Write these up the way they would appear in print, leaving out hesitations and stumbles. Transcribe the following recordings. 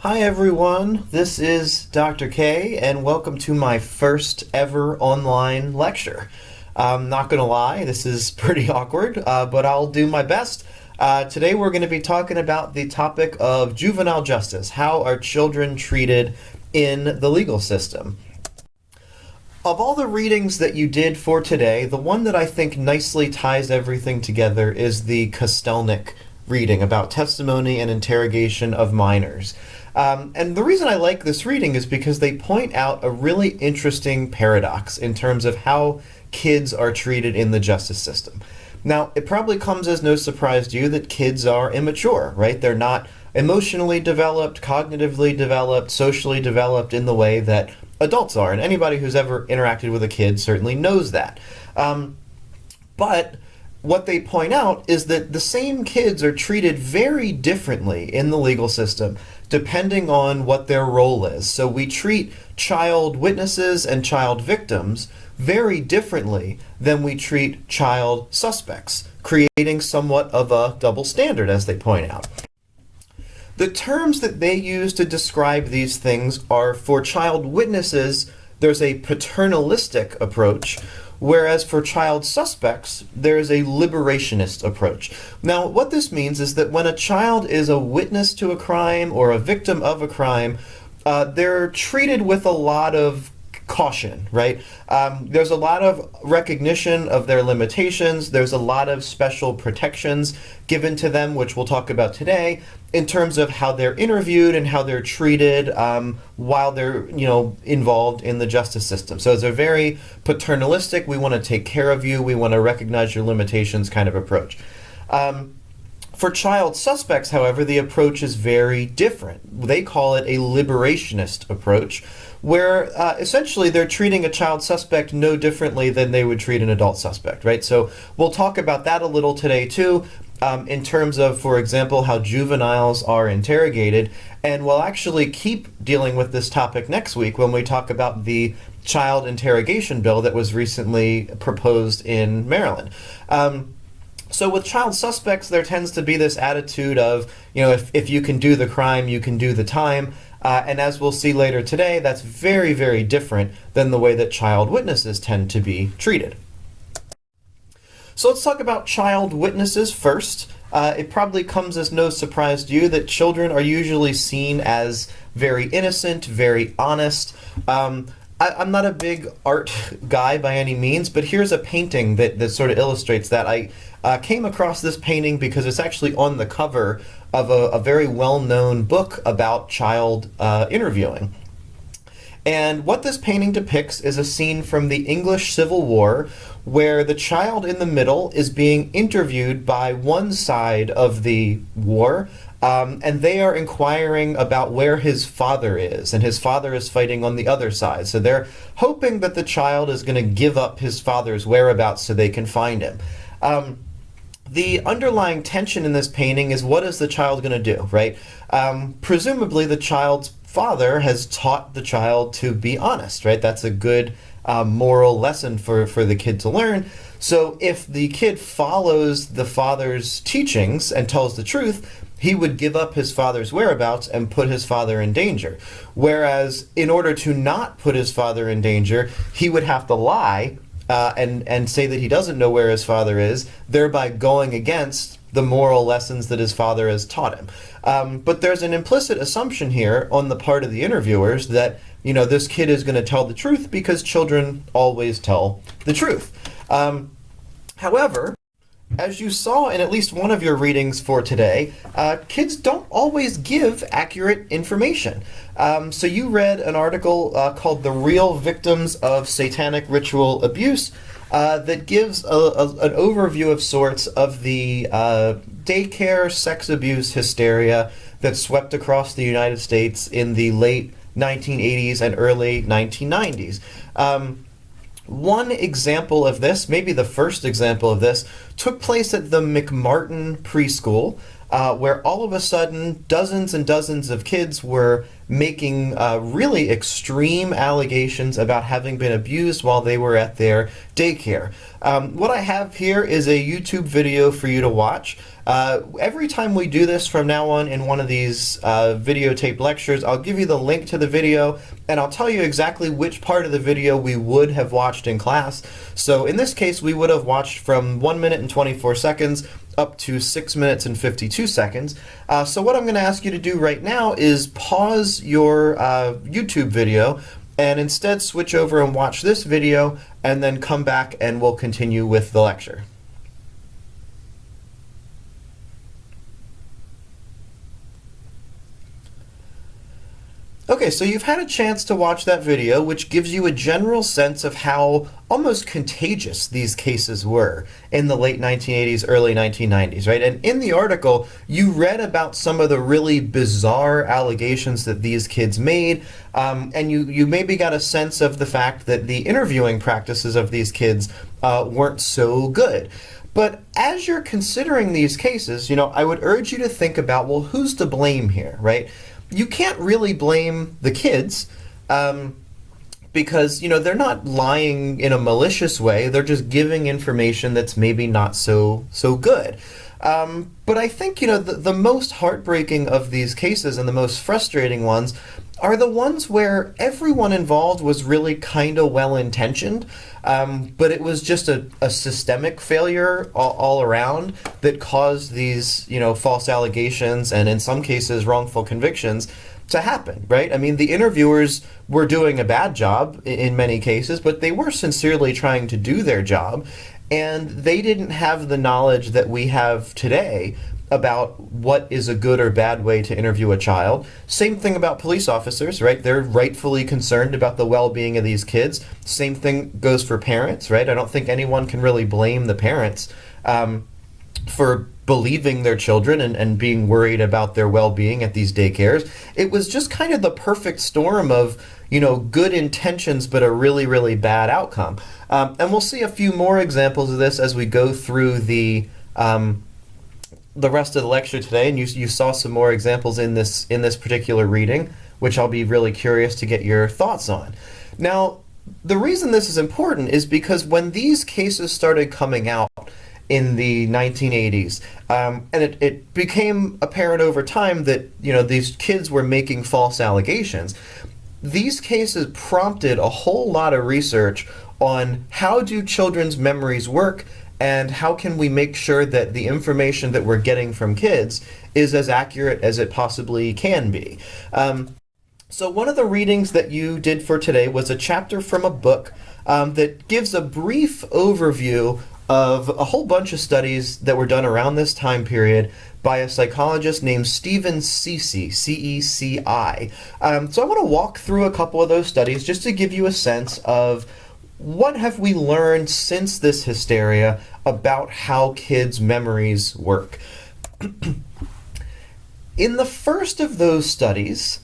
Hi everyone, this is Dr. K and welcome to my first ever online lecture. I'm not gonna lie, this is pretty awkward, but I'll do my best. Today we're going to be talking about the topic of juvenile justice. How are children treated in the legal system? Of all the readings that you did for today, the one that I think nicely ties everything together is the Kostelnik reading about testimony and interrogation of minors. And the reason I like this reading is because they point out a really interesting paradox in terms of how kids are treated in the justice system. Now, it probably comes as no surprise to you that kids are immature, right? They're not emotionally developed, cognitively developed, socially developed in the way that adults are. And anybody who's ever interacted with a kid certainly knows that. But what they point out is that the same kids are treated very differently in the legal system depending on what their role is. So we treat child witnesses and child victims very differently than we treat child suspects, creating somewhat of a double standard, as they point out. The terms that they use to describe these things are, for child witnesses, there's a paternalistic approach, whereas for child suspects, there's a liberationist approach. Now, what this means is that when a child is a witness to a crime or a victim of a crime, they're treated with a lot of caution, right? There's a lot of recognition of their limitations. There's a lot of special protections given to them, which we'll talk about today, in terms of how they're interviewed and how they're treated while they're, involved in the justice system. So it's a very paternalistic, we want to take care of you, we want to recognize your limitations kind of approach. For child suspects, however, the approach is very different. They call it a liberationist approach, where essentially they're treating a child suspect no differently than they would treat an adult suspect, right? So we'll talk about that a little today too, in terms of, for example, how juveniles are interrogated, and we'll actually keep dealing with this topic next week when we talk about the child interrogation bill that was recently proposed in Maryland. So with child suspects, there tends to be this attitude of, if you can do the crime, you can do the time. And as we'll see later today, that's very, very different than the way that child witnesses tend to be treated. So let's talk about child witnesses first. It probably comes as no surprise to you that children are usually seen as very innocent, very honest. I'm not a big art guy by any means, but here's a painting that sort of illustrates that. I came across this painting because it's actually on the cover of a very well-known book about child interviewing. And what this painting depicts is a scene from the English Civil War where the child in the middle is being interviewed by one side of the war, and they are inquiring about where his father is, and his father is fighting on the other side. So they're hoping that the child is going to give up his father's whereabouts so they can find him. The underlying tension in this painting is, what is the child going to do, right? Presumably the child's father has taught the child to be honest, right? That's a good moral lesson for the kid to learn. So if the kid follows the father's teachings and tells the truth, he would give up his father's whereabouts and put his father in danger. Whereas in order to not put his father in danger, he would have to lie and say that he doesn't know where his father is, thereby going against the moral lessons that his father has taught him. But there's an implicit assumption here on the part of the interviewers that, this kid is going to tell the truth because children always tell the truth. However, as you saw in at least one of your readings for today, kids don't always give accurate information. So you read an article called "The Real Victims of Satanic Ritual Abuse" that gives an overview of sorts of the daycare sex abuse hysteria that swept across the United States in the late 1980s and early 1990s. One example of this, maybe the first example of this, took place at the McMartin preschool where all of a sudden dozens and dozens of kids were making really extreme allegations about having been abused while they were at their daycare. What I have here is a YouTube video for you to watch. Every time we do this from now on in one of these videotaped lectures, I'll give you the link to the video and I'll tell you exactly which part of the video we would have watched in class. So in this case, we would have watched from 1 minute and 24 seconds up to 6 minutes and 52 seconds. So what I'm going to ask you to do right now is pause your YouTube video and instead switch over and watch this video and then come back and we'll continue with the lecture. Okay, so you've had a chance to watch that video, which gives you a general sense of how almost contagious these cases were in the late 1980s, early 1990s, right? And in the article, you read about some of the really bizarre allegations that these kids made, and you maybe got a sense of the fact that the interviewing practices of these kids weren't so good. But as you're considering these cases, I would urge you to think about, well, who's to blame here, right? You can't really blame the kids because, they're not lying in a malicious way. They're just giving information that's maybe not so good. But I think, the most heartbreaking of these cases and the most frustrating ones are the ones where everyone involved was really kind of well-intentioned, but it was just a systemic failure all around that caused these, false allegations and in some cases wrongful convictions to happen, right? I mean, the interviewers were doing a bad job in many cases, but they were sincerely trying to do their job, and they didn't have the knowledge that we have today about what is a good or bad way to interview a child. Same thing about police officers, right? They're rightfully concerned about the well-being of these kids. Same thing goes for parents, right? I don't think anyone can really blame the parents for believing their children and being worried about their well-being at these daycares. It was just kind of the perfect storm of, good intentions, but a really, really bad outcome. And we'll see a few more examples of this as we go through the rest of the lecture today, and you saw some more examples in this particular reading, which I'll be really curious to get your thoughts on. Now, the reason this is important is because when these cases started coming out in the 1980s, and it became apparent over time that these kids were making false allegations, these cases prompted a whole lot of research on how do children's memories work and how can we make sure that the information that we're getting from kids is as accurate as it possibly can be. So one of the readings that you did for today was a chapter from a book that gives a brief overview of a whole bunch of studies that were done around this time period by a psychologist named Stephen Ceci, C-E-C-I. So I want to walk through a couple of those studies just to give you a sense of what have we learned since this hysteria about how kids' memories work. In the first of those studies,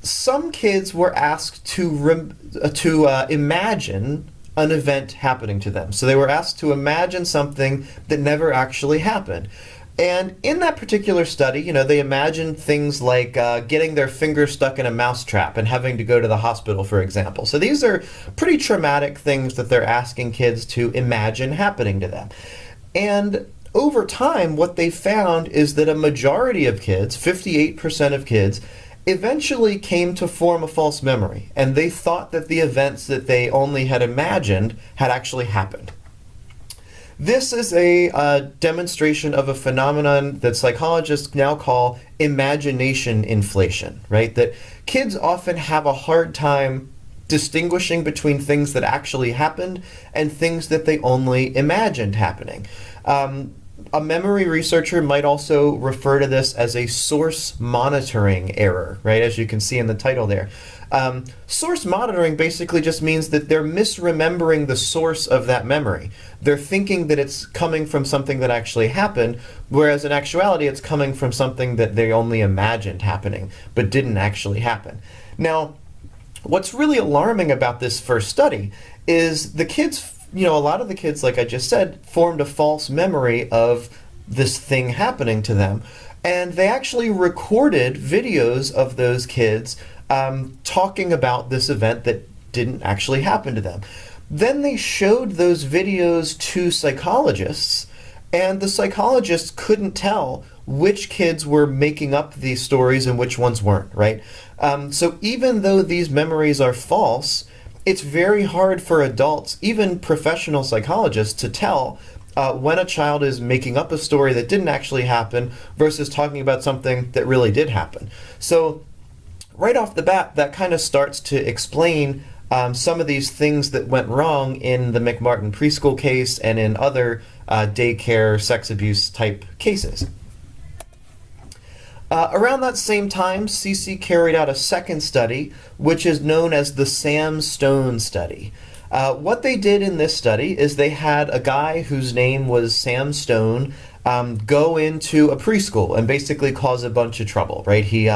some kids were asked to imagine an event happening to them. So they were asked to imagine something that never actually happened. And in that particular study, they imagined things like getting their finger stuck in a mousetrap and having to go to the hospital, for example. So these are pretty traumatic things that they're asking kids to imagine happening to them. And over time, what they found is that a majority of kids, 58% of kids, eventually came to form a false memory. And they thought that the events that they only had imagined had actually happened. This is a demonstration of a phenomenon that psychologists now call imagination inflation, right? That kids often have a hard time distinguishing between things that actually happened and things that they only imagined happening. A memory researcher might also refer to this as a source monitoring error, right? As you can see in the title there. Source monitoring basically just means that they're misremembering the source of that memory. They're thinking that it's coming from something that actually happened, whereas in actuality it's coming from something that they only imagined happening, but didn't actually happen. Now, what's really alarming about this first study is the kids, a lot of the kids, like I just said, formed a false memory of this thing happening to them. And they actually recorded videos of those kids talking about this event that didn't actually happen to them. Then they showed those videos to psychologists, and the psychologists couldn't tell which kids were making up these stories and which ones weren't, right? So even though these memories are false, it's very hard for adults, even professional psychologists, to tell when a child is making up a story that didn't actually happen versus talking about something that really did happen. So right off the bat, that kind of starts to explain some of these things that went wrong in the McMartin preschool case and in other daycare sex abuse type cases. Around that same time, Cece carried out a second study, which is known as the Sam Stone study. What they did in this study is they had a guy whose name was Sam Stone go into a preschool and basically cause a bunch of trouble, right? He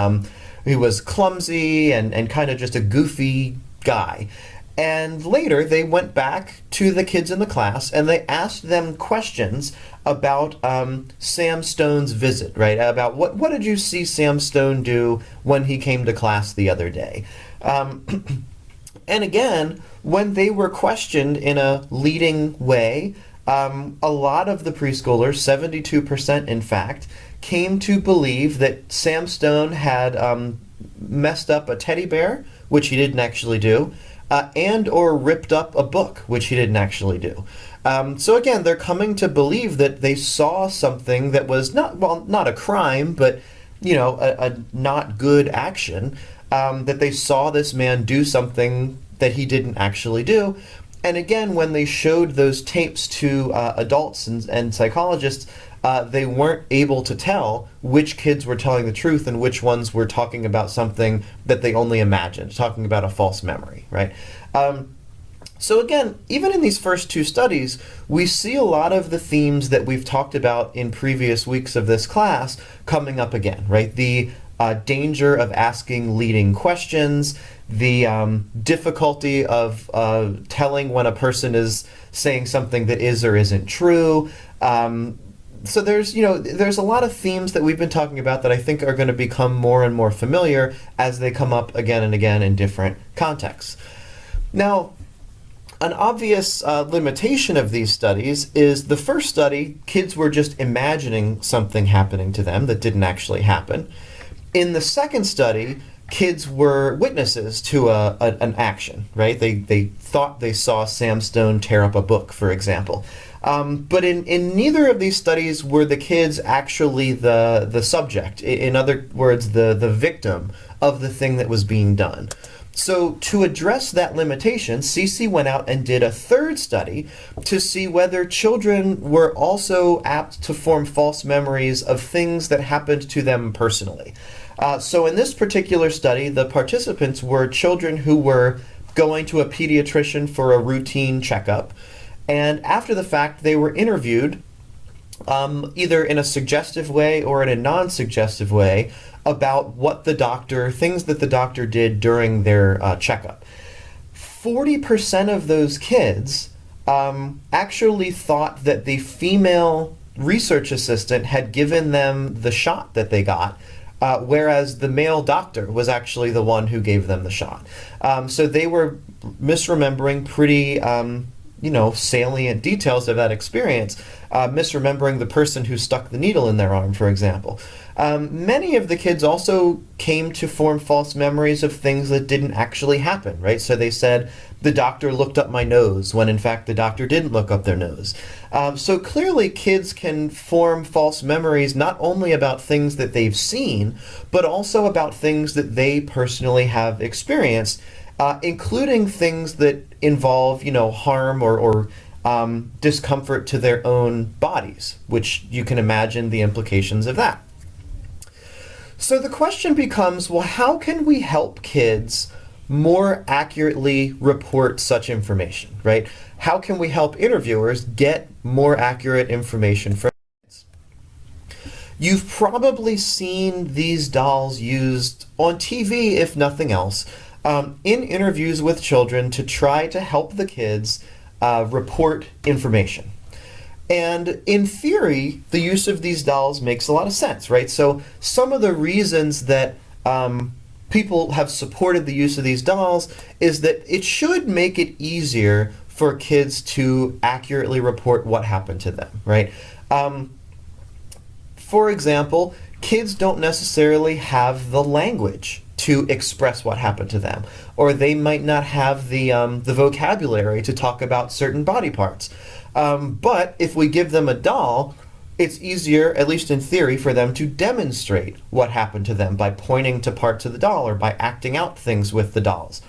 was clumsy and kind of just a goofy guy. And later they went back to the kids in the class and they asked them questions about Sam Stone's visit, right? About what did you see Sam Stone do when he came to class the other day? And again, when they were questioned in a leading way, a lot of the preschoolers, 72% in fact, came to believe that Sam Stone had messed up a teddy bear, which he didn't actually do, and or ripped up a book, which he didn't actually do. So again, they're coming to believe that they saw something that was not a crime, but a not good action, that they saw this man do something that he didn't actually do. And again, when they showed those tapes to adults and psychologists, they weren't able to tell which kids were telling the truth and which ones were talking about something that they only imagined, talking about a false memory, right? So again, even in these first two studies, we see a lot of the themes that we've talked about in previous weeks of this class coming up again, right? The danger of asking leading questions, the difficulty of telling when a person is saying something that is or isn't true. So there's a lot of themes that we've been talking about that I think are going to become more and more familiar as they come up again and again in different contexts. Now, an obvious limitation of these studies is the first study, kids were just imagining something happening to them that didn't actually happen. In the second study, kids were witnesses to an action, right? They thought they saw Sam Stone tear up a book, for example. But in neither of these studies were the kids actually the subject. In other words, the victim of the thing that was being done. So to address that limitation, Cece went out and did a third study to see whether children were also apt to form false memories of things that happened to them personally. So in this particular study, the participants were children who were going to a pediatrician for a routine checkup. And after the fact, they were interviewed either in a suggestive way or in a non-suggestive way about things that the doctor did during their checkup. 40% of those kids actually thought that the female research assistant had given them the shot that they got, whereas the male doctor was actually the one who gave them the shot. So they were misremembering pretty salient details of that experience, misremembering the person who stuck the needle in their arm, for example. Many of the kids also came to form false memories of things that didn't actually happen, right? So they said, the doctor looked up my nose, when in fact the doctor didn't look up their nose. So clearly kids can form false memories not only about things that they've seen, but also about things that they personally have experienced, including things that involve, harm or discomfort to their own bodies, which you can imagine the implications of that. So the question becomes, well, how can we help kids more accurately report such information, right? How can we help interviewers get more accurate information from kids? You've probably seen these dolls used on TV, if nothing else, in interviews with children to try to help the kids report information. And in theory, the use of these dolls makes a lot of sense, right? So some of the reasons that people have supported the use of these dolls is that it should make it easier for kids to accurately report what happened to them, right? For example, kids don't necessarily have the language to express what happened to them, or they might not have the vocabulary to talk about certain body parts. But if we give them a doll, it's easier, at least in theory, for them to demonstrate what happened to them by pointing to parts of the doll or by acting out things with the dolls.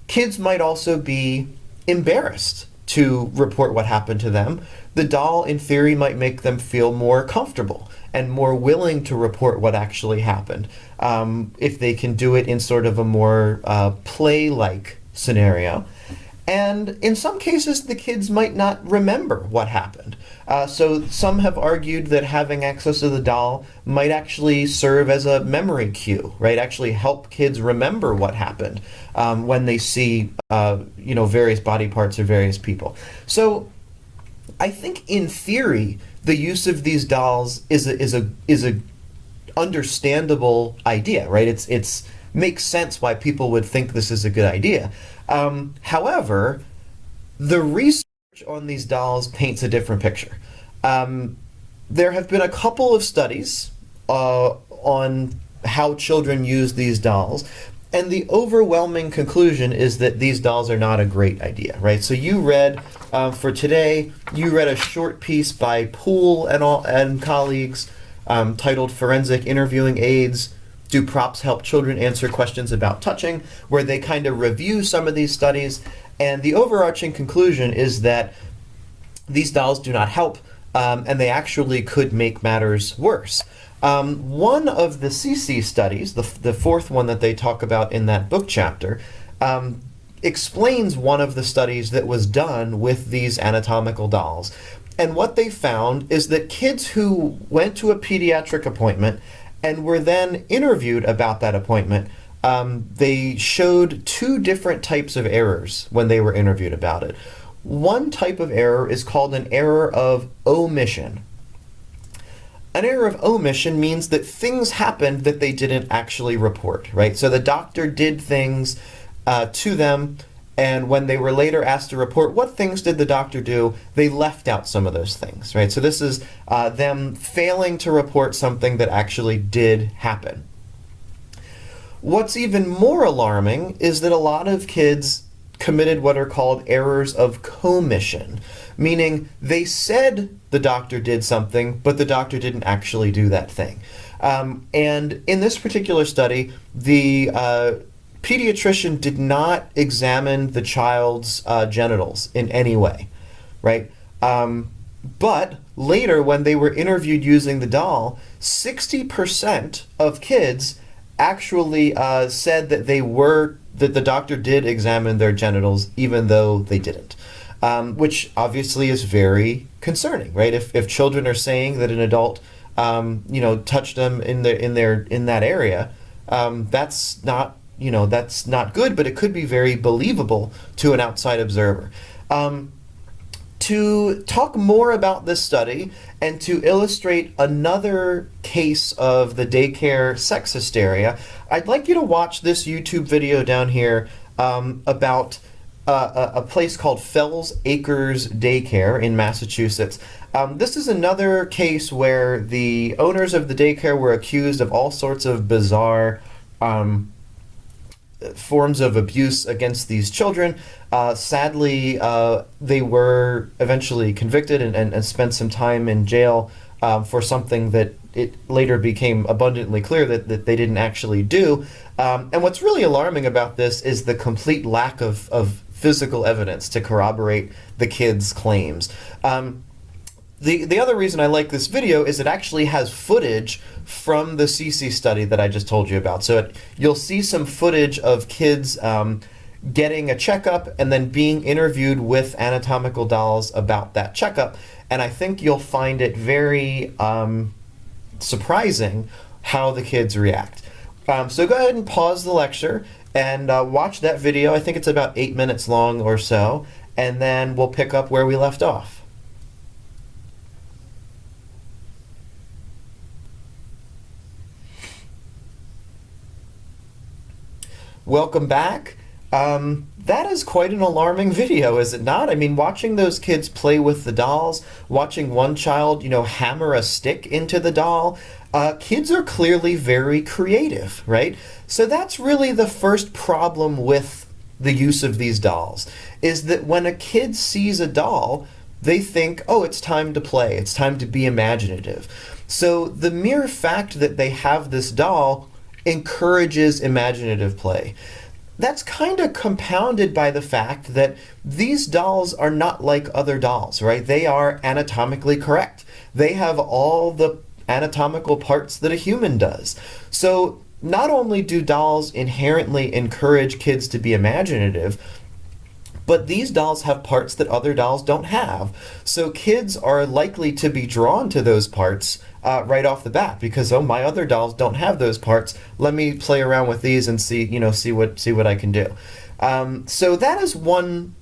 Kids might also be embarrassed to report what happened to them. The doll, in theory, might make them feel more comfortable and more willing to report what actually happened if they can do it in sort of a more play-like scenario. And in some cases, the kids might not remember what happened. So some have argued that having access to the doll might actually serve as a memory cue, right? Actually help kids remember what happened when they see, various body parts of various people. So I think in theory, the use of these dolls is a understandable idea, right? It's makes sense why people would think this is a good idea. However, the research on these dolls paints a different picture. There have been a couple of studies on how children use these dolls, and the overwhelming conclusion is that these dolls are not a great idea, right? So you read, for today, you read a short piece by Poole and colleagues titled Forensic Interviewing Aids, Do Props Help Children Answer Questions About Touching?, where they kind of review some of these studies, and the overarching conclusion is that these dolls do not help, and they actually could make matters worse. One of the CC studies, the fourth one that they talk about in that book chapter, explains one of the studies that was done with these anatomical dolls. And what they found is that kids who went to a pediatric appointment and were then interviewed about that appointment, they showed two different types of errors when they were interviewed about it. One type of error is called an error of omission. An error of omission means that things happened that they didn't actually report, right? So the doctor did things to them, and when they were later asked to report what things did the doctor do, they left out some of those things, right? So this is them failing to report something that actually did happen. What's even more alarming is that a lot of kids committed what are called errors of commission, meaning they said the doctor did something, but the doctor didn't actually do that thing. And in this particular study, the pediatrician did not examine the child's genitals in any way, right? But later, when they were interviewed using the doll, 60% of kids actually said that that the doctor did examine their genitals, even though they didn't, which obviously is very concerning, right? If children are saying that an adult, touched them in that area, that's not good, but it could be very believable to an outside observer. To talk more about this study and to illustrate another case of the daycare sex hysteria, I'd like you to watch this YouTube video down here about a place called Fells Acres Daycare in Massachusetts. This is another case where the owners of the daycare were accused of all sorts of bizarre forms of abuse against these children. Sadly, they were eventually convicted and spent some time in jail for something that it later became abundantly clear that they didn't actually do. And what's really alarming about this is the complete lack of physical evidence to corroborate the kids' claims. The other reason I like this video is it actually has footage from the CC study that I just told you about. So you'll see some footage of kids getting a checkup and then being interviewed with anatomical dolls about that checkup. And I think you'll find it very surprising how the kids react. So go ahead and pause the lecture and watch that video. I think it's about 8 minutes long or so, and then we'll pick up where we left off. welcome back. That is quite an alarming video, is it not? I mean, watching those kids play with the dolls, watching one child, hammer a stick into the doll, kids are clearly very creative, right? So that's really the first problem with the use of these dolls, is that when a kid sees a doll, they think, oh, it's time to play, it's time to be imaginative. So the mere fact that they have this doll encourages imaginative play. That's kind of compounded by the fact that these dolls are not like other dolls, right? They are anatomically correct. They have all the anatomical parts that a human does. So not only do dolls inherently encourage kids to be imaginative, but these dolls have parts that other dolls don't have. So kids are likely to be drawn to those parts right off the bat because, oh, my other dolls don't have those parts. Let me play around with these and see what I can do. So that is one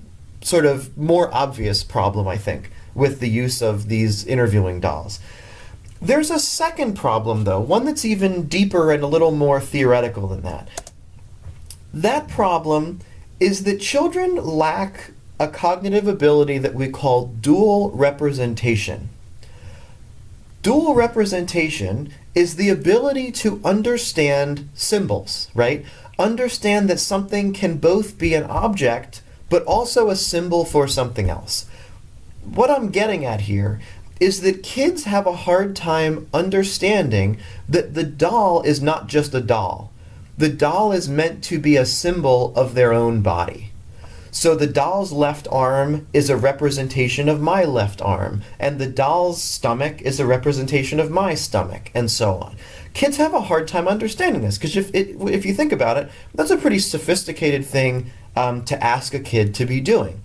sort of more obvious problem, I think, with the use of these interviewing dolls. There's a second problem, though, one that's even deeper and a little more theoretical than that. That problem is that children lack a cognitive ability that we call dual representation. Dual representation is the ability to understand symbols, right? Understand that something can both be an object, but also a symbol for something else. What I'm getting at here is that kids have a hard time understanding that the doll is not just a doll. The doll is meant to be a symbol of their own body. So the doll's left arm is a representation of my left arm, and the doll's stomach is a representation of my stomach, and so on. Kids have a hard time understanding this, because if you think about it, that's a pretty sophisticated thing to ask a kid to be doing.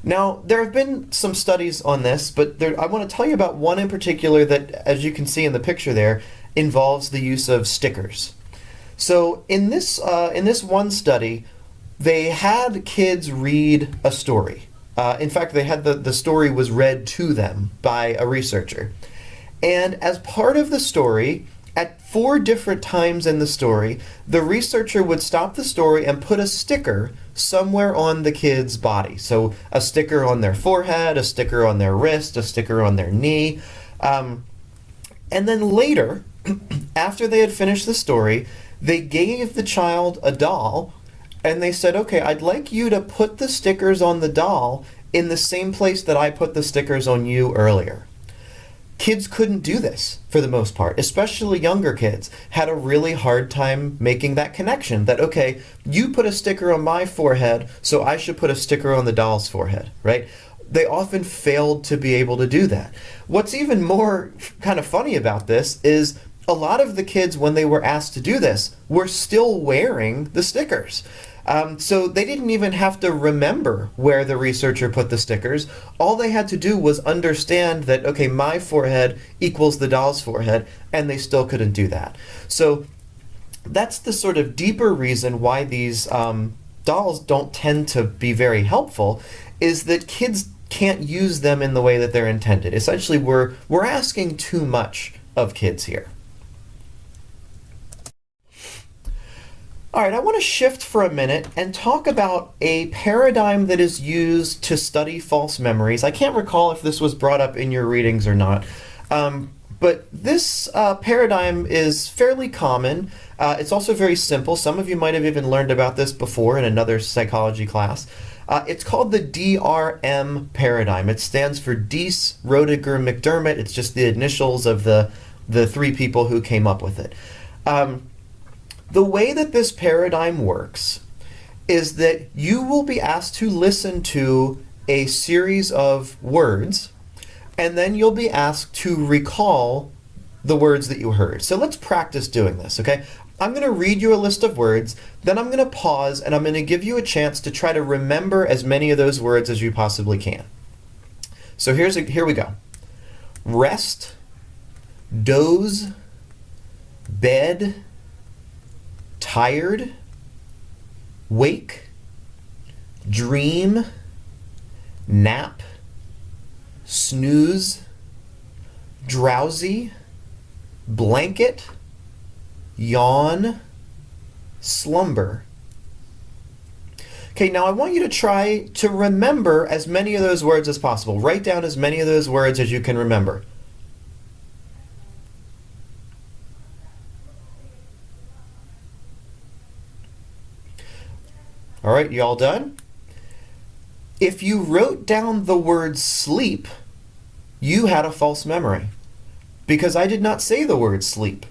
Now, there have been some studies on this, but I want to tell you about one in particular that, as you can see in the picture there, involves the use of stickers. So in this one study, they had kids read a story. In fact, they had the story was read to them by a researcher. And as part of the story, at 4 different times in the story, the researcher would stop the story and put a sticker somewhere on the kid's body. So a sticker on their forehead, a sticker on their wrist, a sticker on their knee. And then later, after they had finished the story, they gave the child a doll and they said, okay, I'd like you to put the stickers on the doll in the same place that I put the stickers on you earlier. Kids couldn't do this for the most part, especially younger kids had a really hard time making that connection that, okay, you put a sticker on my forehead, so I should put a sticker on the doll's forehead, right? They often failed to be able to do that. What's even more kind of funny about this is a lot of the kids, when they were asked to do this, were still wearing the stickers. So they didn't even have to remember where the researcher put the stickers. All they had to do was understand that, okay, my forehead equals the doll's forehead, and they still couldn't do that. So that's the sort of deeper reason why these dolls don't tend to be very helpful, is that kids can't use them in the way that they're intended. Essentially, we're asking too much of kids here. All right, I want to shift for a minute and talk about a paradigm that is used to study false memories. I can't recall if this was brought up in your readings or not, but this paradigm is fairly common. It's also very simple. Some of you might have even learned about this before in another psychology class. It's called the DRM paradigm. It stands for Deese, Roediger, McDermott. It's just the initials of the 3 people who came up with it. The way that this paradigm works is that you will be asked to listen to a series of words, and then you'll be asked to recall the words that you heard. So let's practice doing this, okay? I'm going to read you a list of words, then I'm going to pause, and I'm going to give you a chance to try to remember as many of those words as you possibly can. So here we go. Rest, doze, bed, tired, wake, dream, nap, snooze, drowsy, blanket, yawn, slumber. Okay, now I want you to try to remember as many of those words as possible. Write down as many of those words as you can remember. All right, you all done? If you wrote down the word sleep, you had a false memory because I did not say the word sleep.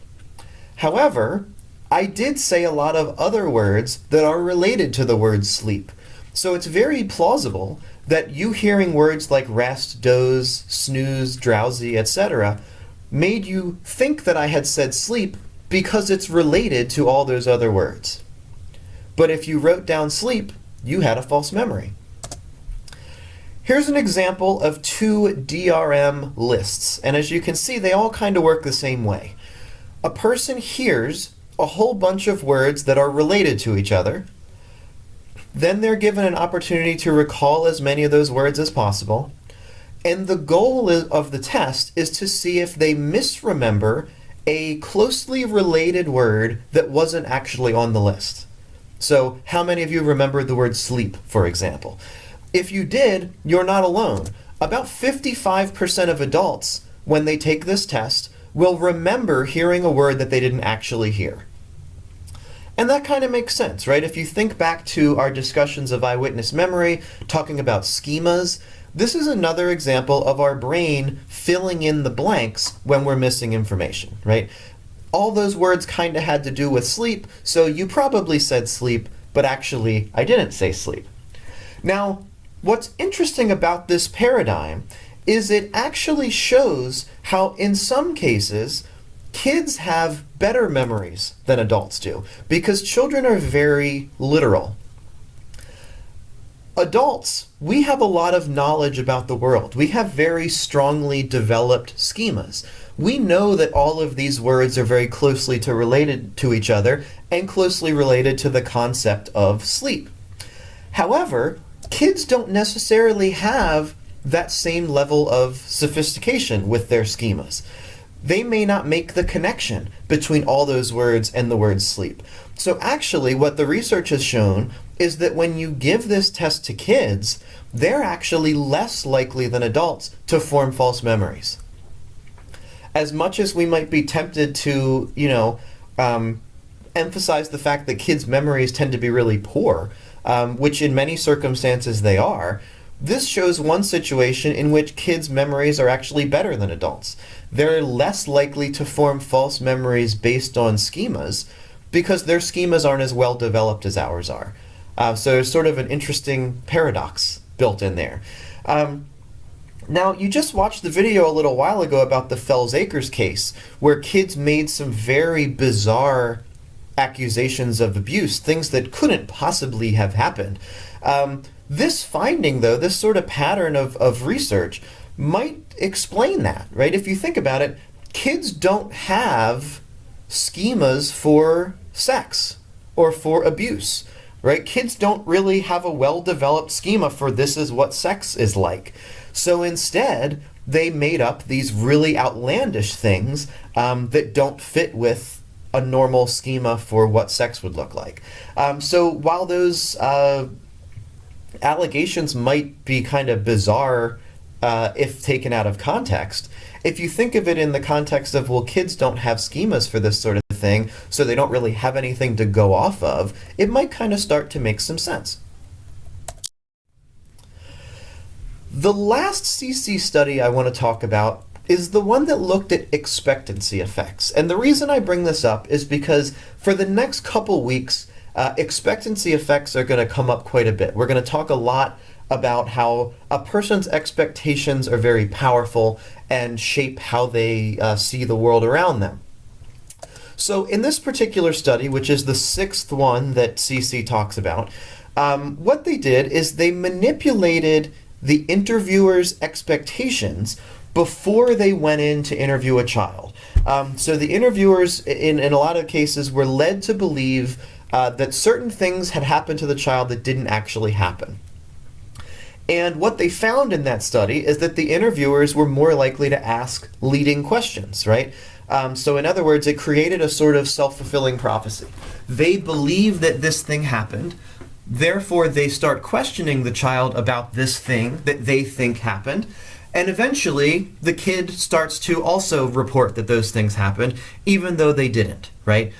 However, I did say a lot of other words that are related to the word sleep. So it's very plausible that you hearing words like rest, doze, snooze, drowsy, etc. made you think that I had said sleep because it's related to all those other words. But if you wrote down sleep, you had a false memory. Here's an example of two DRM lists, and as you can see, they all kind of work the same way. A person hears a whole bunch of words that are related to each other. Then they're given an opportunity to recall as many of those words as possible. And the goal of the test is to see if they misremember a closely related word that wasn't actually on the list. So how many of you remembered the word sleep, for example? If you did, you're not alone. About 55% of adults, when they take this test, will remember hearing a word that they didn't actually hear. And that kind of makes sense, right? If you think back to our discussions of eyewitness memory, talking about schemas, this is another example of our brain filling in the blanks when we're missing information, right? All those words kind of had to do with sleep, so you probably said sleep, but actually I didn't say sleep. Now, what's interesting about this paradigm is it actually shows how in some cases kids have better memories than adults do because children are very literal. Adults, we have a lot of knowledge about the world. We have very strongly developed schemas. We know that all of these words are very closely related to each other and closely related to the concept of sleep. However, kids don't necessarily have that same level of sophistication with their schemas. They may not make the connection between all those words and the word sleep. So actually what the research has shown is that when you give this test to kids, they're actually less likely than adults to form false memories. As much as we might be tempted to, emphasize the fact that kids' memories tend to be really poor, which in many circumstances they are, this shows one situation in which kids' memories are actually better than adults. They're less likely to form false memories based on schemas because their schemas aren't as well developed as ours are. So there's sort of an interesting paradox built in there. Now, you just watched the video a little while ago about the Fels-Akers case, where kids made some very bizarre accusations of abuse, things that couldn't possibly have happened. This finding, though, this sort of pattern of research might explain that, right? If you think about it, kids don't have schemas for sex or for abuse, right? Kids don't really have a well-developed schema for this is what sex is like. So instead, they made up these really outlandish things that don't fit with a normal schema for what sex would look like. So while those allegations might be kind of bizarre if taken out of context, if you think of it in the context of, well, kids don't have schemas for this sort of thing, so they don't really have anything to go off of, it might kind of start to make some sense. The last CC study I want to talk about is the one that looked at expectancy effects. And the reason I bring this up is because for the next couple weeks, expectancy effects are going to come up quite a bit. We're going to talk a lot about how a person's expectations are very powerful and shape how they see the world around them. So in this particular study, which is the 6th one that CC talks about, what they did is they manipulated the interviewer's expectations before they went in to interview a child. So the interviewers, in a lot of cases, were led to believe that certain things had happened to the child that didn't actually happen. And what they found in that study is that the interviewers were more likely to ask leading questions, right? So in other words, it created a sort of self-fulfilling prophecy. They believe that this thing happened. Therefore, they start questioning the child about this thing that they think happened. And eventually, the kid starts to also report that those things happened, even though they didn't, right?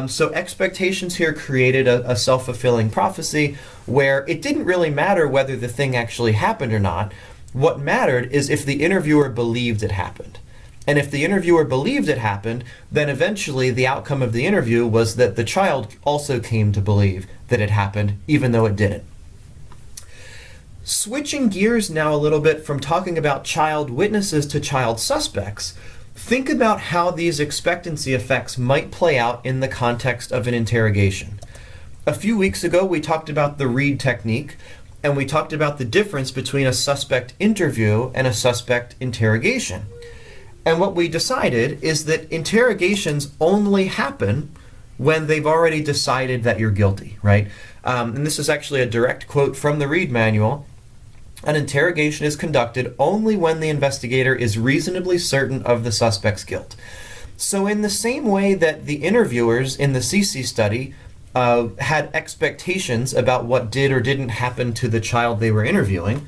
So expectations here created a self-fulfilling prophecy where it didn't really matter whether the thing actually happened or not. What mattered is if the interviewer believed it happened. And if the interviewer believed it happened, then eventually the outcome of the interview was that the child also came to believe that it happened, even though it didn't. Switching gears now a little bit from talking about child witnesses to child suspects, think about how these expectancy effects might play out in the context of an interrogation. A few weeks ago, we talked about the Reid technique, and we talked about the difference between a suspect interview and a suspect interrogation. And what we decided is that interrogations only happen when they've already decided that you're guilty, right? And this is actually a direct quote from the Reid manual. An interrogation is conducted only when the investigator is reasonably certain of the suspect's guilt. So in the same way that the interviewers in the CC study had expectations about what did or didn't happen to the child they were interviewing,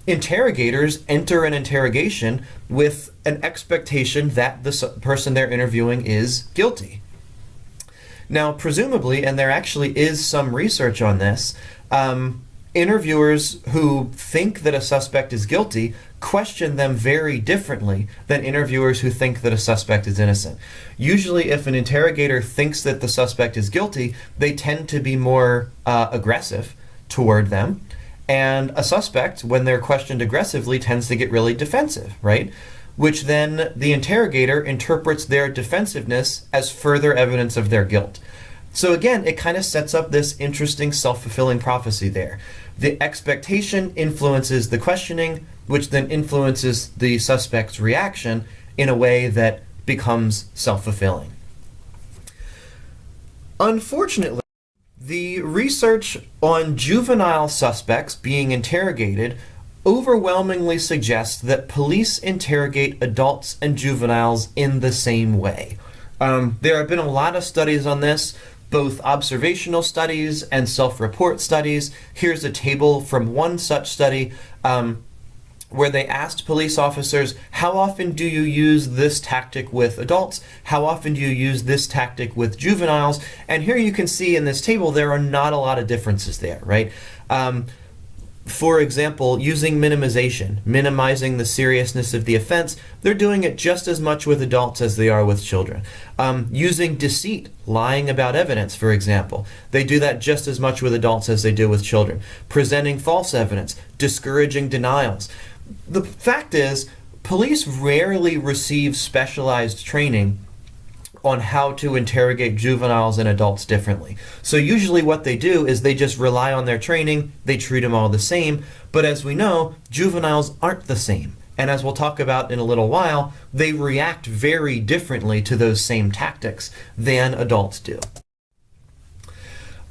interrogators enter an interrogation with an expectation that the person they're interviewing is guilty. Now, presumably, and there actually is some research on this, interviewers who think that a suspect is guilty question them very differently than interviewers who think that a suspect is innocent. Usually, if an interrogator thinks that the suspect is guilty, they tend to be more aggressive toward them. And a suspect, when they're questioned aggressively, tends to get really defensive, right? Which then the interrogator interprets their defensiveness as further evidence of their guilt. So again, it kind of sets up this interesting self-fulfilling prophecy there. The expectation influences the questioning, which then influences the suspect's reaction in a way that becomes self-fulfilling. Unfortunately, the research on juvenile suspects being interrogated overwhelmingly suggests that police interrogate adults and juveniles in the same way. There have been a lot of studies on this, both observational studies and self-report studies. Here's a table from one such study where they asked police officers, how often do you use this tactic with adults? How often do you use this tactic with juveniles? And here you can see in this table there are not a lot of differences there, right? For example, using minimization, minimizing the seriousness of the offense, they're doing it just as much with adults as they are with children. Using deceit, lying about evidence, for example, they do that just as much with adults as they do with children. Presenting false evidence, discouraging denials. The fact is, police rarely receive specialized training on how to interrogate juveniles and adults differently. So usually what they do is they just rely on their training, they treat them all the same, but as we know, juveniles aren't the same. And as we'll talk about in a little while, they react very differently to those same tactics than adults do.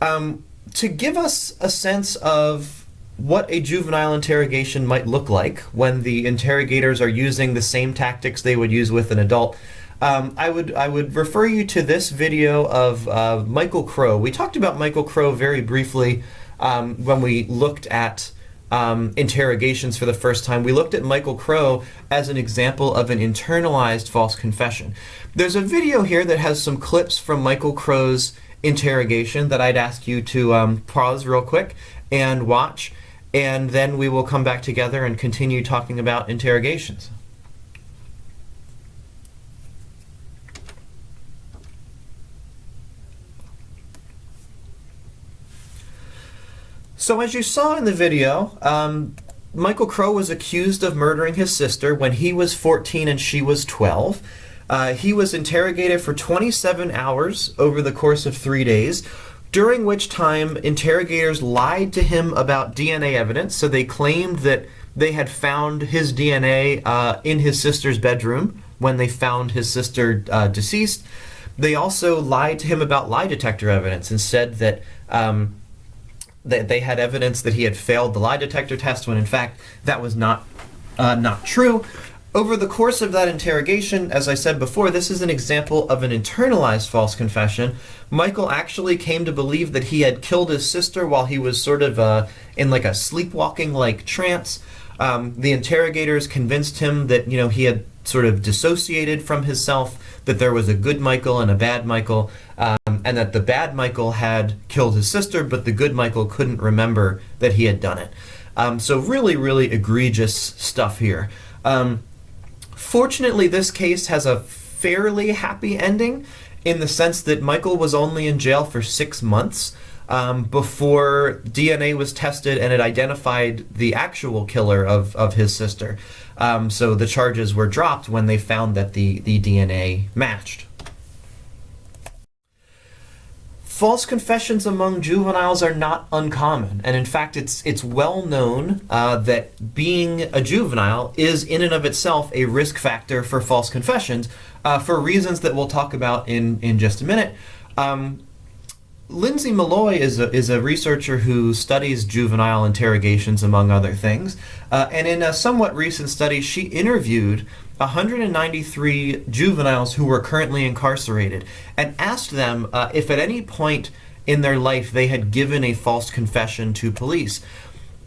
To give us a sense of what a juvenile interrogation might look like when the interrogators are using the same tactics they would use with an adult, I would refer you to this video of Michael Crow. We talked about Michael Crow very briefly when we looked at interrogations for the first time. We looked at Michael Crow as an example of an internalized false confession. There's a video here that has some clips from Michael Crow's interrogation that I'd ask you to pause real quick and watch, and then we will come back together and continue talking about interrogations. So as you saw in the video, Michael Crow was accused of murdering his sister when he was 14 and she was 12. He was interrogated for 27 hours over the course of 3 days, during which time interrogators lied to him about DNA evidence. So they claimed that they had found his DNA in his sister's bedroom when they found his sister deceased. They also lied to him about lie detector evidence and said that they had evidence that he had failed the lie detector test when in fact that was not true. Over the course of that interrogation, as I said before, this is an example of an internalized false confession. Michael actually came to believe that he had killed his sister while he was sort of in like a sleepwalking-like trance. The interrogators convinced him that, he had sort of dissociated from himself, that there was a good Michael and a bad Michael, and that the bad Michael had killed his sister, but the good Michael couldn't remember that he had done it. So really, really egregious stuff here. Fortunately, this case has a fairly happy ending in the sense that Michael was only in jail for 6 months before DNA was tested and it identified the actual killer of his sister. So the charges were dropped when they found that the DNA matched. False confessions among juveniles are not uncommon, and in fact it's well known that being a juvenile is in and of itself a risk factor for false confessions for reasons that we'll talk about in just a minute. Lindsay Malloy is a researcher who studies juvenile interrogations, among other things, and in a somewhat recent study she interviewed 193 juveniles who were currently incarcerated and asked them if at any point in their life they had given a false confession to police.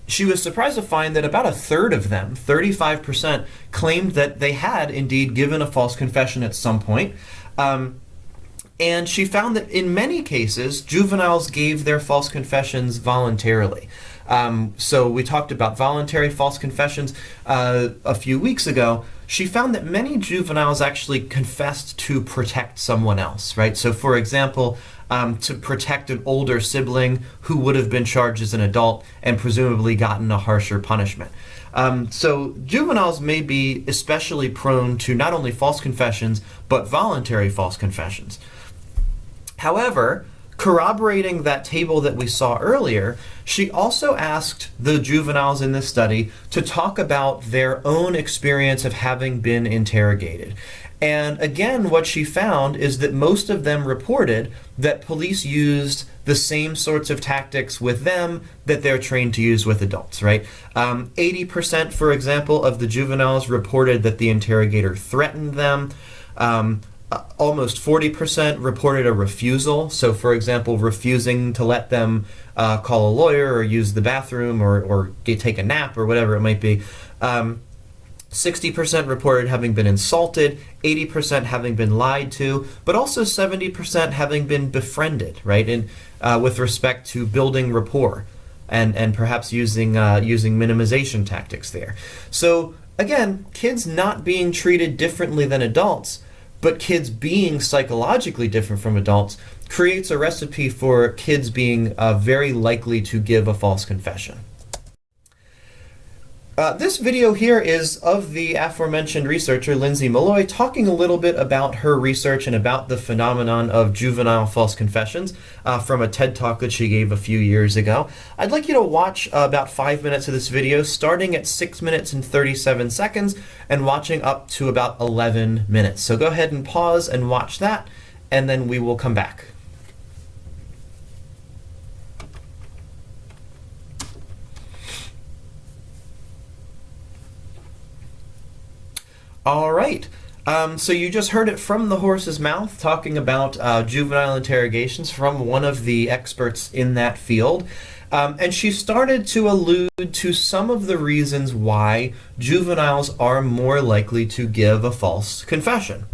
She was surprised to find that about a third of them, 35%, claimed that they had indeed given a false confession at some point. And she found that in many cases, juveniles gave their false confessions voluntarily. So we talked about voluntary false confessions a few weeks ago. She found that many juveniles actually confessed to protect someone else, right? So for example, to protect an older sibling who would have been charged as an adult and presumably gotten a harsher punishment. So juveniles may be especially prone to not only false confessions, but voluntary false confessions. However, corroborating that table that we saw earlier, she also asked the juveniles in this study to talk about their own experience of having been interrogated. And again, what she found is that most of them reported that police used the same sorts of tactics with them that they're trained to use with adults, right? 80%, for example, of the juveniles reported that the interrogator threatened them. Almost 40% reported a refusal. So, for example, refusing to let them call a lawyer or use the bathroom or take a nap or whatever it might be. 60% reported having been insulted, 80% having been lied to, but also 70% having been befriended, right? And with respect to building rapport and perhaps using minimization tactics there. So again, kids not being treated differently than adults, but kids being psychologically different from adults creates a recipe for kids being very likely to give a false confession. This video here is of the aforementioned researcher, Lindsay Malloy, talking a little bit about her research and about the phenomenon of juvenile false confessions from a TED Talk that she gave a few years ago. I'd like you to watch about 5 minutes of this video, starting at 6 minutes and 37 seconds and watching up to about 11 minutes. So go ahead and pause and watch that, and then we will come back. All right, so you just heard it from the horse's mouth, talking about juvenile interrogations from one of the experts in that field. And she started to allude to some of the reasons why juveniles are more likely to give a false confession.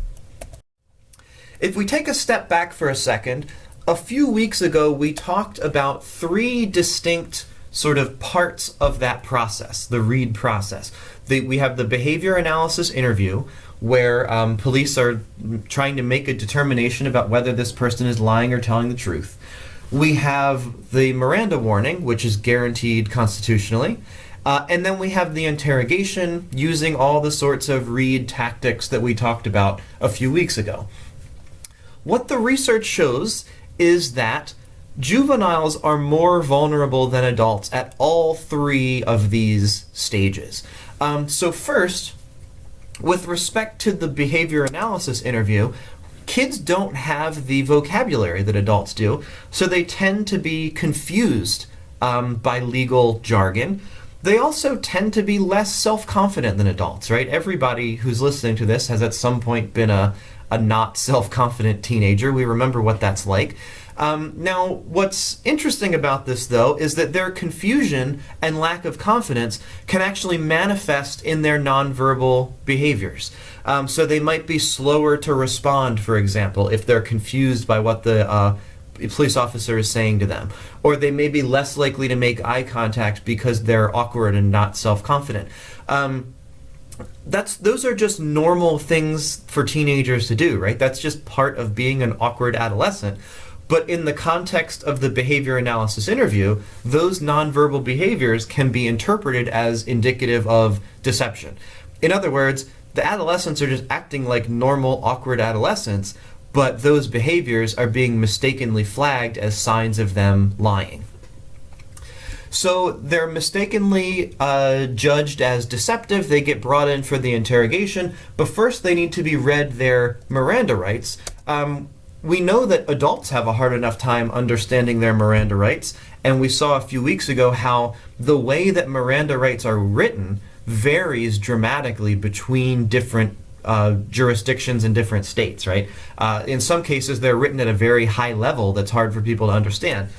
If we take a step back for a second, a few weeks ago we talked about 3 distinct sort of parts of that process, the read process. We have the behavior analysis interview, where police are trying to make a determination about whether this person is lying or telling the truth. We have the Miranda warning, which is guaranteed constitutionally. And then we have the interrogation using all the sorts of read tactics that we talked about a few weeks ago. What the research shows is that juveniles are more vulnerable than adults at all 3 of these stages. So first, with respect to the behavior analysis interview, kids don't have the vocabulary that adults do, so they tend to be confused by legal jargon. They also tend to be less self-confident than adults, right? Everybody who's listening to this has at some point been a not self-confident teenager. We remember what that's like. Now, what's interesting about this, though, is that their confusion and lack of confidence can actually manifest in their nonverbal behaviors. So they might be slower to respond, for example, if they're confused by what the police officer is saying to them. Or they may be less likely to make eye contact because they're awkward and not self-confident. Those are just normal things for teenagers to do, right? That's just part of being an awkward adolescent. But in the context of the behavior analysis interview, those nonverbal behaviors can be interpreted as indicative of deception. In other words, the adolescents are just acting like normal, awkward adolescents, but those behaviors are being mistakenly flagged as signs of them lying. So they're mistakenly judged as deceptive. They get brought in for the interrogation, but first they need to be read their Miranda rights. We know that adults have a hard enough time understanding their Miranda rights, and we saw a few weeks ago how the way that Miranda rights are written varies dramatically between different jurisdictions in different states, right? In some cases, they're written at a very high level that's hard for people to understand.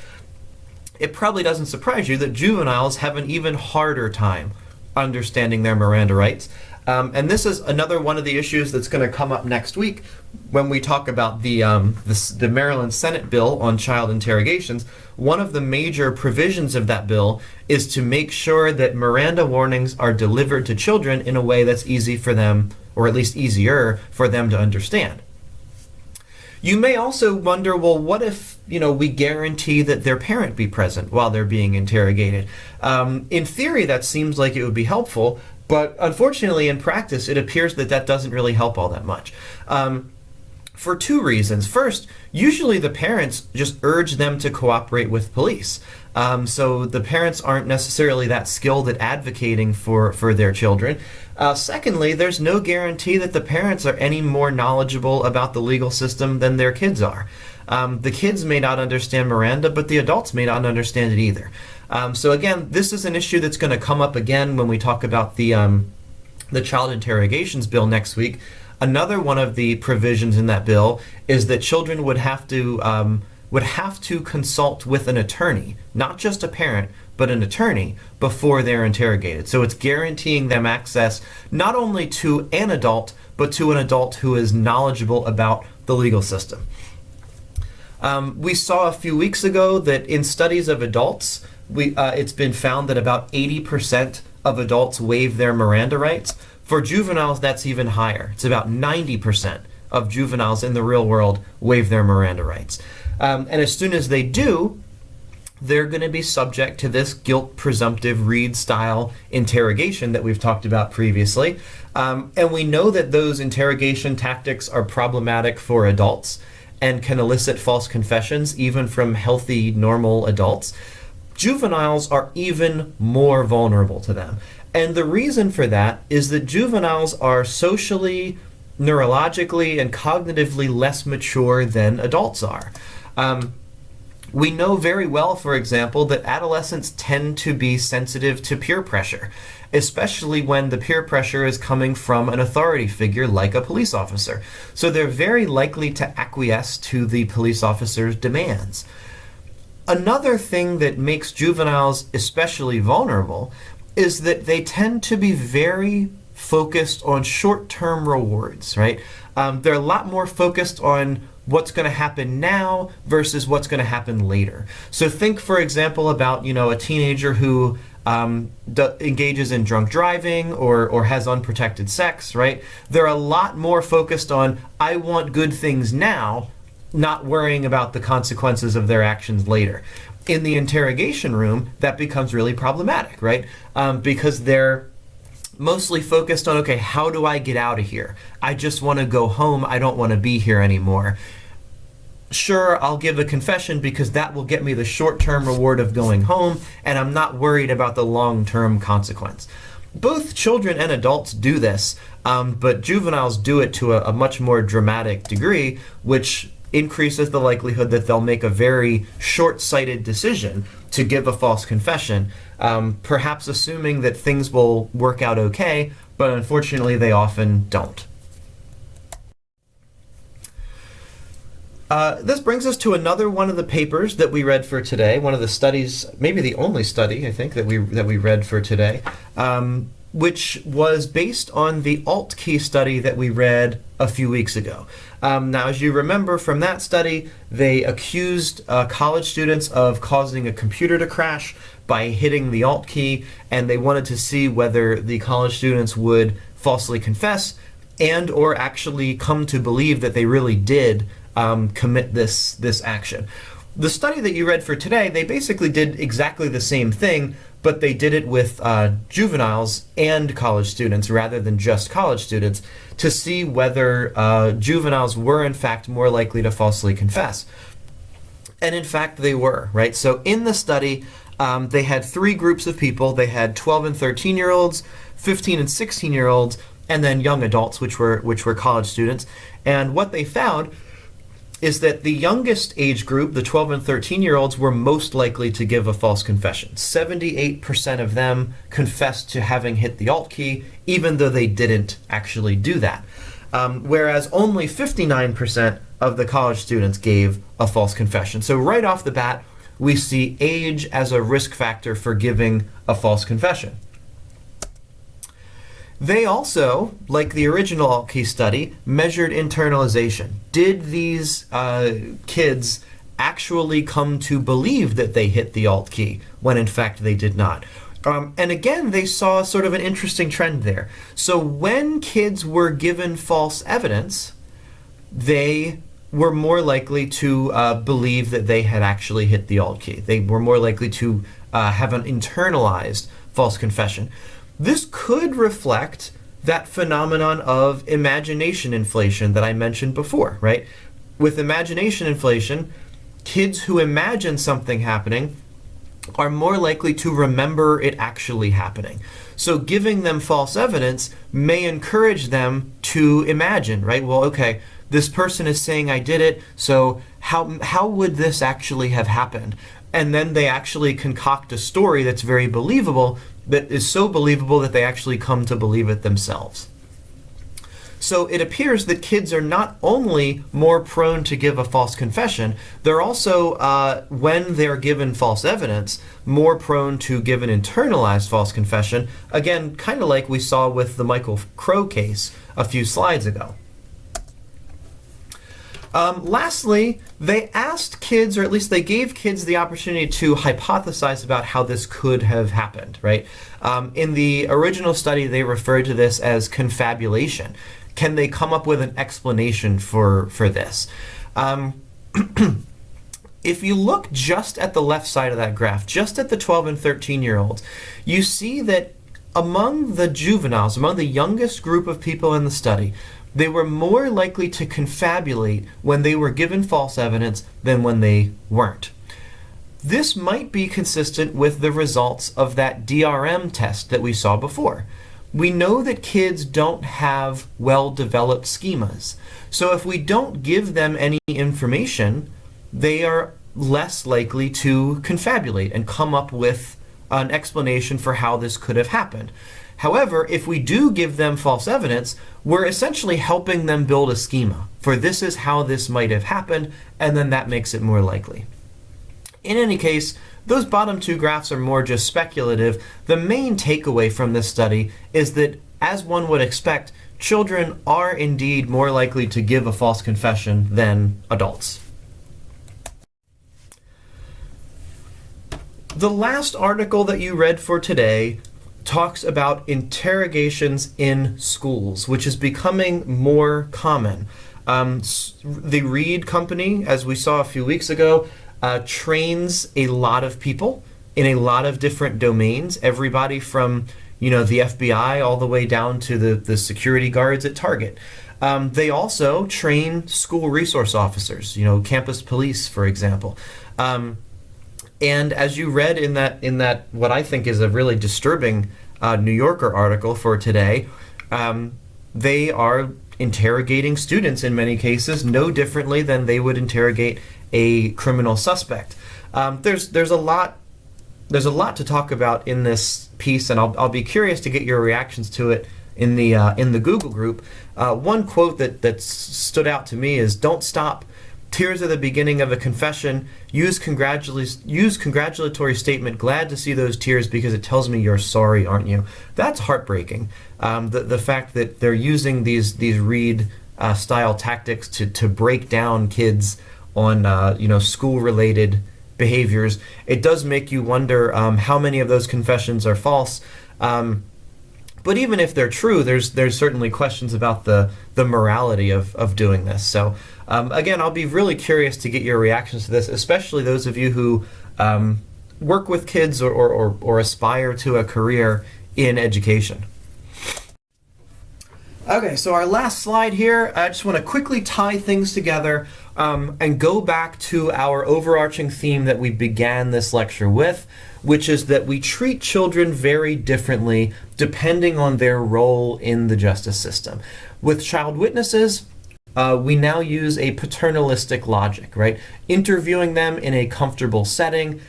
It probably doesn't surprise you that juveniles have an even harder time understanding their Miranda rights. And this is another one of the issues that's going to come up next week when we talk about the Maryland Senate bill on child interrogations. One of the major provisions of that bill is to make sure that Miranda warnings are delivered to children in a way that's easy for them, or at least easier for them to understand. You may also wonder, well, what if, we guarantee that their parent be present while they're being interrogated? In theory, that seems like it would be helpful, but unfortunately, in practice, it appears that that doesn't really help all that much. For two reasons. First, usually the parents just urge them to cooperate with police. So the parents aren't necessarily that skilled at advocating for their children. Secondly, there's no guarantee that the parents are any more knowledgeable about the legal system than their kids are. The kids may not understand Miranda, but the adults may not understand it either. So again, this is an issue that's going to come up again when we talk about the child interrogations bill next week. Another one of the provisions in that bill is that children would have to consult with an attorney, not just a parent, but an attorney, before they're interrogated. So it's guaranteeing them access not only to an adult, but to an adult who is knowledgeable about the legal system. We saw a few weeks ago that in studies of adults, it's been found that about 80% of adults waive their Miranda rights. For juveniles, that's even higher. It's about 90% of juveniles in the real world waive their Miranda rights. And as soon as they do, they're going to be subject to this guilt presumptive Reed-style interrogation that we've talked about previously. And we know that those interrogation tactics are problematic for adults and can elicit false confessions even from healthy, normal adults. Juveniles are even more vulnerable to them. And the reason for that is that juveniles are socially, neurologically, and cognitively less mature than adults are. We know very well, for example, that adolescents tend to be sensitive to peer pressure, especially when the peer pressure is coming from an authority figure like a police officer. So they're very likely to acquiesce to the police officer's demands. Another thing that makes juveniles especially vulnerable is that they tend to be very focused on short-term rewards, right? They're a lot more focused on what's going to happen now versus what's going to happen later. So think, for example, about a teenager who engages in drunk driving or has unprotected sex, right? They're a lot more focused on, I want good things now, not worrying about the consequences of their actions later. In the interrogation room, that becomes really problematic, right? Because they're mostly focused on, okay, how do I get out of here? I just want to go home. I don't want to be here anymore. Sure, I'll give a confession because that will get me the short-term reward of going home, and I'm not worried about the long-term consequence. Both children and adults do this, but juveniles do it to a much more dramatic degree, which increases the likelihood that they'll make a very short-sighted decision to give a false confession, perhaps assuming that things will work out okay, but unfortunately they often don't. This brings us to another one of the papers that we read for today, one of the studies, maybe the only study, I think, that we read for today, which was based on the alt key study that we read a few weeks ago. Now, as you remember from that study, they accused college students of causing a computer to crash by hitting the alt key, and they wanted to see whether the college students would falsely confess and or actually come to believe that they really did commit this action. The study that you read for today, they basically did exactly the same thing, but they did it with juveniles and college students rather than just college students to see whether juveniles were in fact more likely to falsely confess. And in fact, they were, right? So in the study, they had three groups of people. They had 12 and 13-year-olds, 15 and 16-year-olds, and then young adults, which were college students. And what they found is that the youngest age group, the 12 and 13-year-olds, were most likely to give a false confession. 78% of them confessed to having hit the alt key, even though they didn't actually do that. Whereas only 59% of the college students gave a false confession. So right off the bat, we see age as a risk factor for giving a false confession. They also, like the original alt key study, measured internalization. Did these kids actually come to believe that they hit the alt key when in fact they did not? And again, they saw sort of an interesting trend there. So when kids were given false evidence, they were more likely to believe that they had actually hit the alt key. They were more likely to have an internalized false confession. This could reflect that phenomenon of imagination inflation that I mentioned before, right? With imagination inflation, kids who imagine something happening are more likely to remember it actually happening. So giving them false evidence may encourage them to imagine, right? Well, okay, this person is saying I did it, so how would this actually have happened? And then they actually concoct a story that's very believable, that is so believable that they actually come to believe it themselves. So it appears that kids are not only more prone to give a false confession, they're also, when they're given false evidence, more prone to give an internalized false confession, again, kind of like we saw with the Michael Crow case a few slides ago. Lastly, they asked kids, or at least they gave kids the opportunity to hypothesize about how this could have happened, right? In the original study, they referred to this as confabulation. Can they come up with an explanation for this? If you look just at the left side of that graph, just at the 12 and 13-year-olds, you see that among the juveniles, among the youngest group of people in the study, they were more likely to confabulate when they were given false evidence than when they weren't. This might be consistent with the results of that DRM test that we saw before. We know that kids don't have well-developed schemas. So if we don't give them any information, they are less likely to confabulate and come up with an explanation for how this could have happened. However, if we do give them false evidence, we're essentially helping them build a schema for this is how this might have happened, and then that makes it more likely. In any case, those bottom two graphs are more just speculative. The main takeaway from this study is that, as one would expect, children are indeed more likely to give a false confession than adults. The last article that you read for today talks about interrogations in schools, which is becoming more common. The Reed Company, as we saw a few weeks ago, trains a lot of people in a lot of different domains, everybody from the FBI all the way down to the security guards at Target. They also train school resource officers, campus police, for example. And as you read in that what I think is a really disturbing New Yorker article for today, they are interrogating students in many cases no differently than they would interrogate a criminal suspect. There's a lot to talk about in this piece, and I'll be curious to get your reactions to it in the Google group. One quote that stood out to me is, "Don't stop. Tears are the beginning of a confession. Use congratulatory statement. Glad to see those tears because it tells me you're sorry, aren't you?" That's heartbreaking. The fact that they're using these Reed style tactics to break down kids on school related behaviors. It does make you wonder how many of those confessions are false. But even if they're true, there's certainly questions about the morality of doing this. So again, I'll be really curious to get your reactions to this, especially those of you who work with kids or aspire to a career in education. Okay, so our last slide here, I just want to quickly tie things together and go back to our overarching theme that we began this lecture with, which is that we treat children very differently depending on their role in the justice system. With child witnesses, we now use a paternalistic logic, right? Interviewing them in a comfortable setting,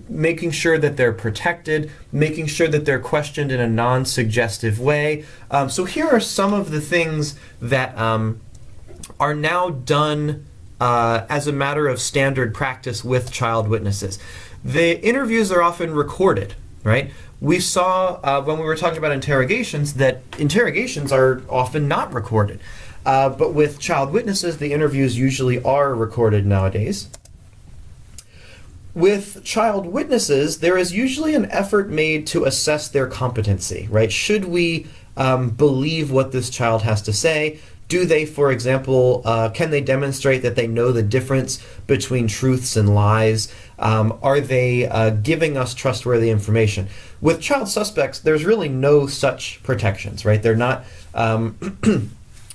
making sure that they're protected, making sure that they're questioned in a non-suggestive way. So here are some of the things that are now done as a matter of standard practice with child witnesses. The interviews are often recorded, right? We saw when we were talking about interrogations that interrogations are often not recorded. But with child witnesses, the interviews usually are recorded nowadays. With child witnesses, there is usually an effort made to assess their competency, right? Should we believe what this child has to say? Do they, for example, can they demonstrate that they know the difference between truths and lies? Are they giving us trustworthy information? With child suspects, there's really no such protections, right? They're not,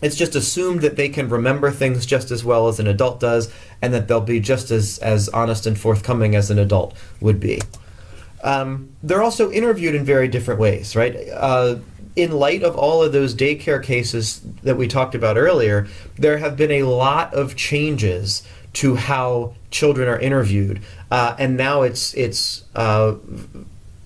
it's just assumed that they can remember things just as well as an adult does, and that they'll be just as honest and forthcoming as an adult would be. They're also interviewed in very different ways, right? In light of all of those daycare cases that we talked about earlier, there have been a lot of changes to how children are interviewed, and now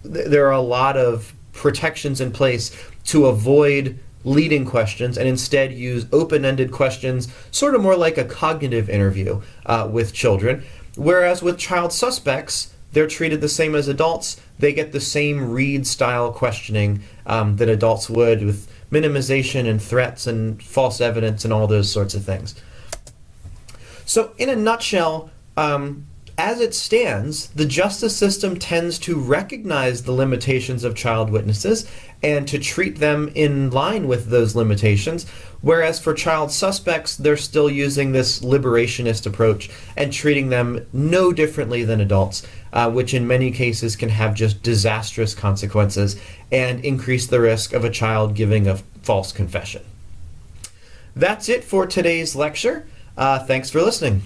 there are a lot of protections in place to avoid leading questions and instead use open-ended questions, sort of more like a cognitive interview with children. Whereas with child suspects, they're treated the same as adults. They get the same Reed-style questioning that adults would, with minimization and threats and false evidence and all those sorts of things. So in a nutshell, as it stands, the justice system tends to recognize the limitations of child witnesses and to treat them in line with those limitations, whereas for child suspects, they're still using this liberationist approach and treating them no differently than adults, which in many cases can have just disastrous consequences and increase the risk of a child giving a false confession. That's it for today's lecture. Thanks for listening.